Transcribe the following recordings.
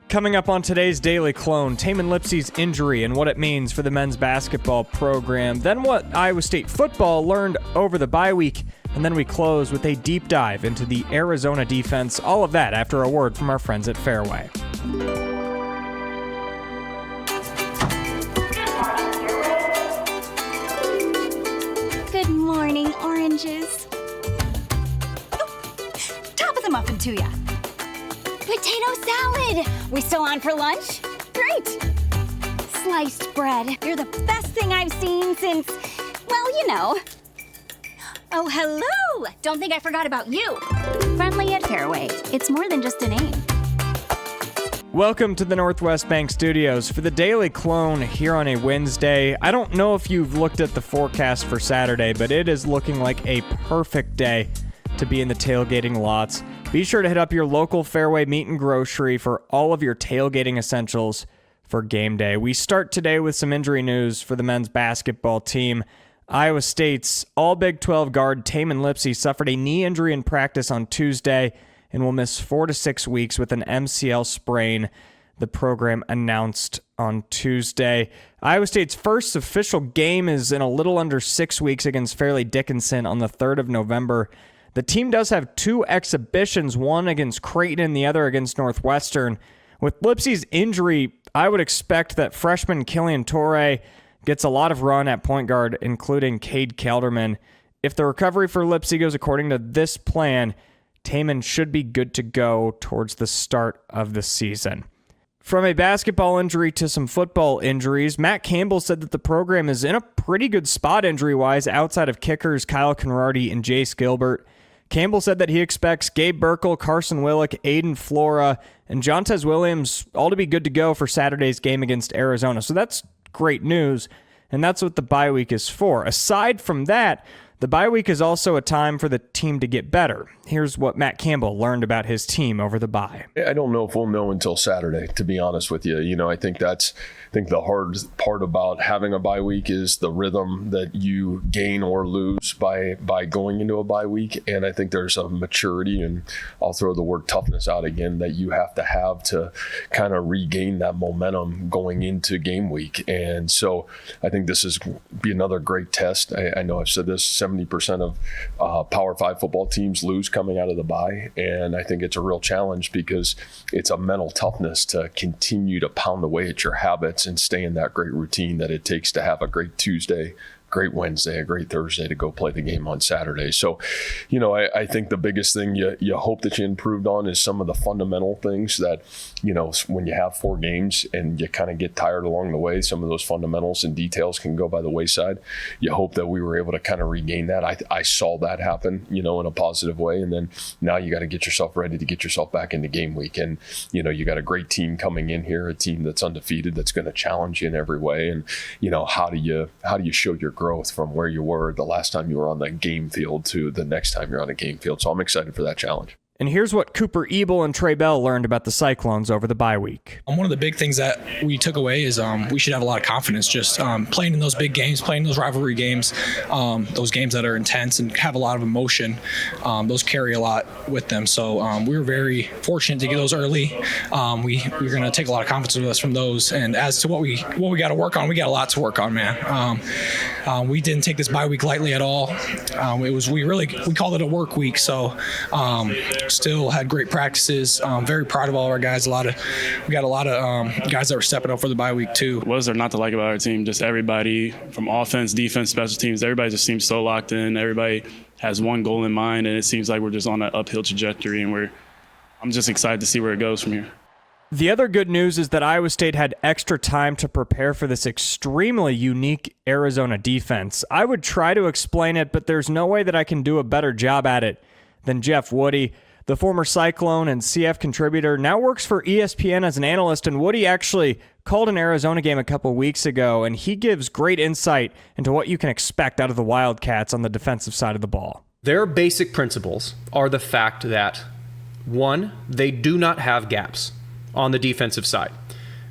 Coming up on today's Daily Clone, Tamin Lipsey's injury and what it means for the men's basketball program. Then what Iowa State football learned over the bye week. And then we close with a deep dive into the Arizona defense. All of that after a word from our friends at Fareway. Good morning, oranges. Top of the muffin to ya. Potato salad! We still on for lunch? Great! Sliced bread. You're the best thing I've seen since, well, you know. Oh, hello! Don't think I forgot about you. Friendly at Fareway. It's more than just a name. Welcome to the Northwest Bank Studios for the Daily Clone here on a Wednesday. I don't know if you've looked at the forecast for Saturday, but it is looking like a perfect day to be in the tailgating lots. Be sure to hit up your local Fareway Meat and Grocery for all of your tailgating essentials for game day. We start today with some injury news for the men's basketball team. Iowa State's All-Big 12 guard Tamin Lipsey suffered a knee injury in practice on Tuesday and will miss 4 to 6 weeks with an MCL sprain, the program announced on Tuesday. Iowa State's first official game is in a little under 6 weeks against Fairleigh Dickinson on the 3rd of November. The team does have 2 exhibitions, one against Creighton and the other against Northwestern. With Lipsey's injury, I would expect that freshman Killian Torrey gets a lot of run at point guard, including Cade Kelderman. If the recovery for Lipsey goes according to this plan, Tamin should be good to go towards the start of the season. From a basketball injury to some football injuries, Matt Campbell said that the program is in a pretty good spot injury-wise outside of kickers Kyle Conradi and Jace Gilbert. Campbell said that he expects Gabe Burkle, Carson Willick, Aiden Flora, and Jontez Williams all to be good to go for Saturday's game against Arizona. So that's great news, and that's what the bye week is for. Aside from that, the bye week is also a time for the team to get better. Here's what Matt Campbell learned about his team over the bye. I don't know if we'll know until Saturday, to be honest with you. I think the hard part about having a bye week is the rhythm that you gain or lose by going into a bye week. And I think there's a maturity, and I'll throw the word toughness out again, that you have to kind of regain that momentum going into game week. And so I think this is be another great test. I know I've said this, 70% of Power 5 football teams lose coming out of the bye. And I think it's a real challenge because it's a mental toughness to continue to pound away at your habits and stay in that great routine that it takes to have a great Tuesday, great Wednesday, a great Thursday to go play the game on Saturday. So, I think the biggest thing you hope that you improved on is some of the fundamental things that, when you have 4 games and you kind of get tired along the way, some of those fundamentals and details can go by the wayside. You hope that we were able to kind of regain that. I saw that happen, in a positive way. And then now you got to get yourself ready to get yourself back into game week. And, you got a great team coming in here, a team that's undefeated, that's going to challenge you in every way. And, how do you show your growth from where you were the last time you were on the game field to the next time you're on a game field. So I'm excited for that challenge. And here's what Cooper Ebel and Trey Bell learned about the Cyclones over the bye week. One of the big things that we took away is we should have a lot of confidence just playing in those big games, playing those rivalry games, those games that are intense and have a lot of emotion. Those carry a lot with them. So we were very fortunate to get those early. We're going to take a lot of confidence with us from those. And as to what we got to work on, we got a lot to work on, man. We didn't take this bye week lightly at all. We called it a work week. So still had great practices. Very proud of all of our guys. We got a lot of guys that were stepping up for the bye week too. What is there not to like about our team? Just everybody from offense, defense, special teams, everybody just seems so locked in. Everybody has one goal in mind, and it seems like we're just on an uphill trajectory, and I'm just excited to see where it goes from here. The other good news is that Iowa State had extra time to prepare for this extremely unique Arizona defense. I would try to explain it, but there's no way that I can do a better job at it than Jeff Woody. The former Cyclone and CF contributor now works for ESPN as an analyst, and Woody actually called an Arizona game a couple weeks ago, and he gives great insight into what you can expect out of the Wildcats on the defensive side of the ball. Their basic principles are the fact that, one, they do not have gaps on the defensive side,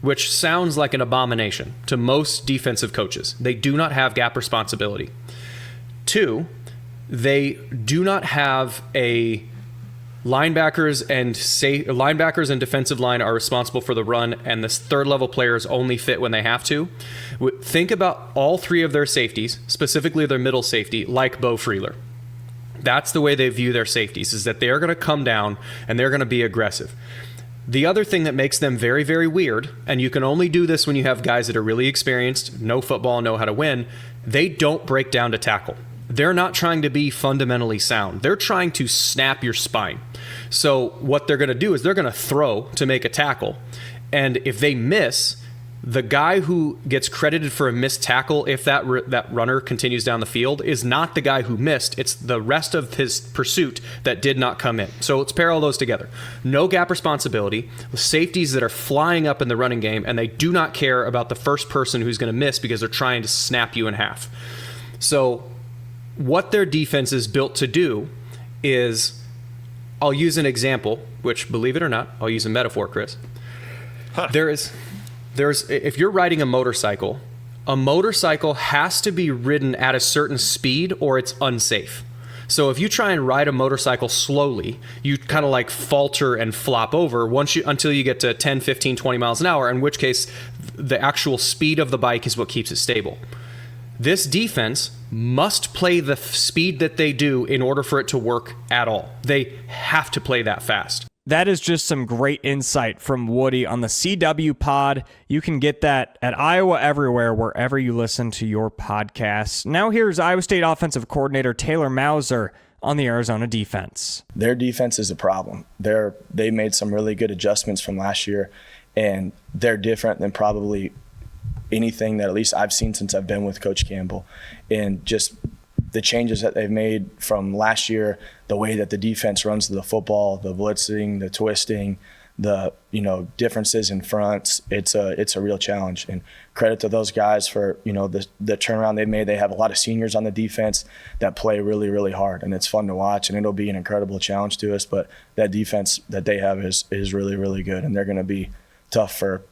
which sounds like an abomination to most defensive coaches. They do not have gap responsibility. Two, they do not have a Linebackers and defensive line are responsible for the run, and the third level players only fit when they have to. Think about all three of their safeties, specifically their middle safety, like Bo Freeler. That's the way they view their safeties, is that they're going to come down and they're going to be aggressive. The other thing that makes them very, very weird, and you can only do this when you have guys that are really experienced, know football, know how to win, they don't break down to tackle. They're not trying to be fundamentally sound. They're trying to snap your spine. So what they're going to do is they're going to throw to make a tackle. And if they miss, the guy who gets credited for a missed tackle, if that runner continues down the field, is not the guy who missed. It's the rest of his pursuit that did not come in. So let's pair all those together. No gap responsibility, safeties that are flying up in the running game, and they do not care about the first person who's going to miss because they're trying to snap you in half. So what their defense is built to do is, I'll use an example, which, believe it or not, I'll use a metaphor, Chris. There's if you're riding a motorcycle has to be ridden at a certain speed or it's unsafe. So if you try and ride a motorcycle slowly, you kind of like falter and flop over until you get to 10, 15, 20 miles an hour, in which case the actual speed of the bike is what keeps it stable. This defense must play the speed that they do in order for it to work at all. They have to play that fast. That is just some great insight from Woody on the CW pod. You can get that at Iowa Everywhere, wherever you listen to your podcasts. Now here's Iowa State offensive coordinator Taylor Mauser on the Arizona defense. Their defense is a problem. They made some really good adjustments from last year, and they're different than probably anything that at least I've seen since I've been with Coach Campbell. And just the changes that they've made from last year, the way that the defense runs the football, the blitzing, the twisting, the differences in fronts, it's a real challenge. And credit to those guys for the turnaround they've made. They have a lot of seniors on the defense that play really, really hard, and it's fun to watch, and it'll be an incredible challenge to us. But that defense that they have is really, really good, and they're going to be tough for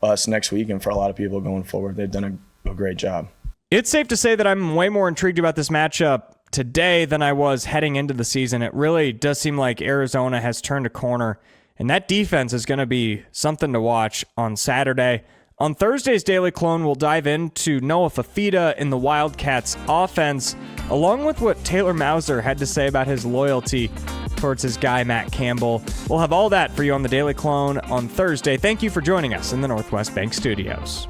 us next week and for a lot of people going forward. They've done a great job. It's safe to say that I'm way more intrigued about this matchup today than I was heading into the season. It really does seem like Arizona has turned a corner, and that defense is going to be something to watch on Saturday. On Thursday's Daily Clone, we'll dive into Noah Fafita in the Wildcats offense, along with what Taylor Mauser had to say about his loyalty towards his guy, Matt Campbell. We'll have all that for you on the Daily Clone on Thursday. Thank you for joining us in the Northwest Bank Studios.